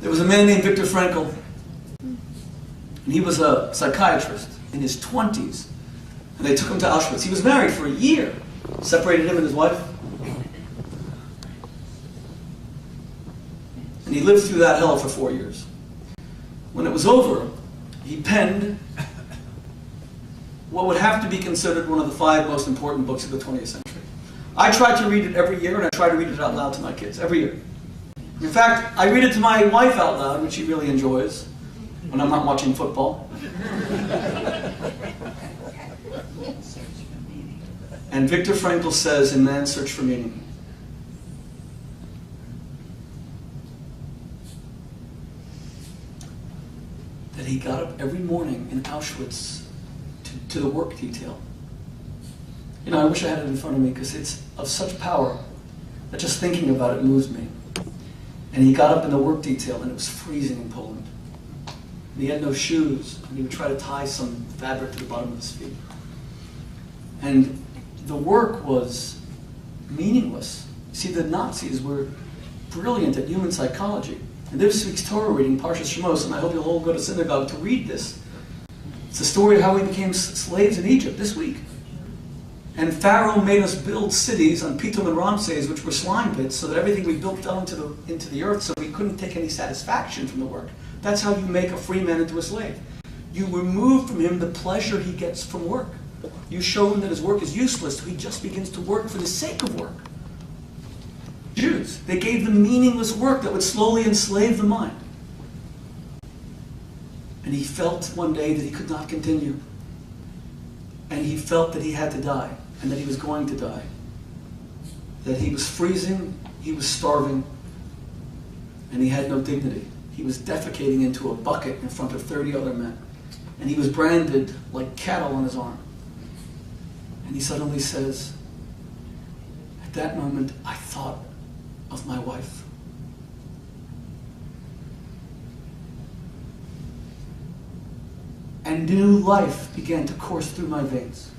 There was a man named Victor Frankl, and he was a psychiatrist in his 20s, and they took him to Auschwitz. He was married for a year, separated him and his wife, and he lived through that hell for 4 years. When it was over, he penned what would have to be considered one of the 5 most important books of the 20th century. I try to read it every year, and I try to read it out loud to my kids every year. In fact, I read it to my wife out loud, which she really enjoys, when I'm not watching football. And Victor Frankl says in Man's Search for Meaning, that he got up every morning in Auschwitz to the work detail. You know, I wish I had it in front of me because it's of such power that just thinking about it moves me. And he got up in the work detail and it was freezing in Poland. And he had no shoes and he would try to tie some fabric to the bottom of his feet. And the work was meaningless. See, the Nazis were brilliant at human psychology. And this week's Torah reading, Parshas Shemos, and I hope you'll all go to synagogue to read this. It's the story of how we became slaves in Egypt this week. And Pharaoh made us build cities on Pithom and Ramses, which were slime pits, so that everything we built fell into the earth, so we couldn't take any satisfaction from the work. That's how you make a free man into a slave. You remove from him the pleasure he gets from work. You show him that his work is useless, so he just begins to work for the sake of work. Jews, they gave them meaningless work that would slowly enslave the mind. And he felt one day that he could not continue. And he felt that he had to die, and that he was going to die. That he was freezing, he was starving, and he had no dignity. He was defecating into a bucket in front of 30 other men. And he was branded like cattle on his arm. And he suddenly says, at that moment, I thought of my wife. And new life began to course through my veins.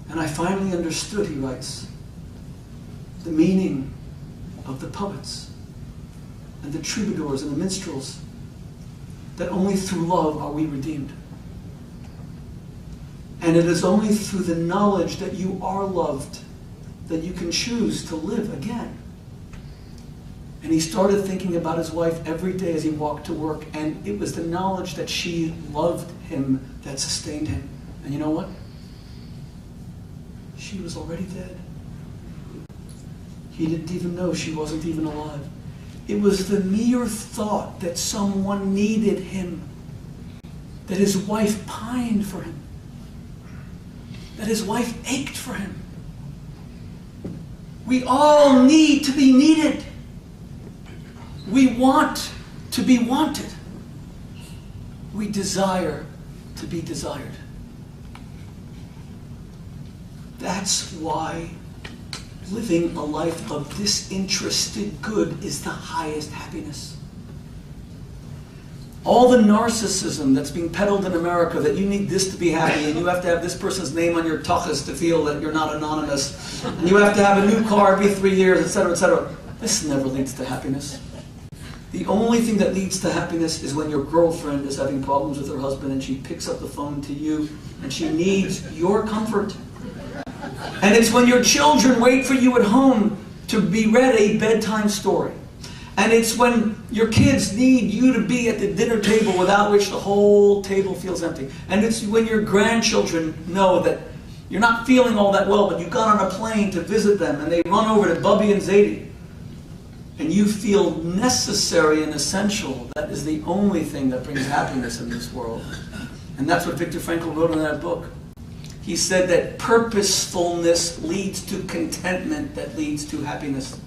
And I finally understood, he writes, the meaning of the poets and the troubadours and the minstrels, that only through love are we redeemed. And it is only through the knowledge that you are loved that you can choose to live again. And he started thinking about his wife every day as he walked to work, and it was the knowledge that she loved him that sustained him. And you know what? She was already dead. He didn't even know she wasn't even alive. It was the mere thought that someone needed him, that his wife pined for him, that his wife ached for him. We all need to be needed. We want to be wanted. We desire to be desired. That's why living a life of disinterested good is the highest happiness. All the narcissism that's being peddled in America, that you need this to be happy, and you have to have this person's name on your tuchus to feel that you're not anonymous, and you have to have a new car every 3 years, etc., etc. This never leads to happiness. The only thing that leads to happiness is when your girlfriend is having problems with her husband and she picks up the phone to you and she needs your comfort. And it's when your children wait for you at home to be read a bedtime story. And it's when your kids need you to be at the dinner table, without which the whole table feels empty. And it's when your grandchildren know that you're not feeling all that well, but you got on a plane to visit them and they run over to Bubby and Zadie. And you feel necessary and essential. That is the only thing that brings happiness in this world. And that's what Victor Frankl wrote in that book. He said that purposefulness leads to contentment that leads to happiness.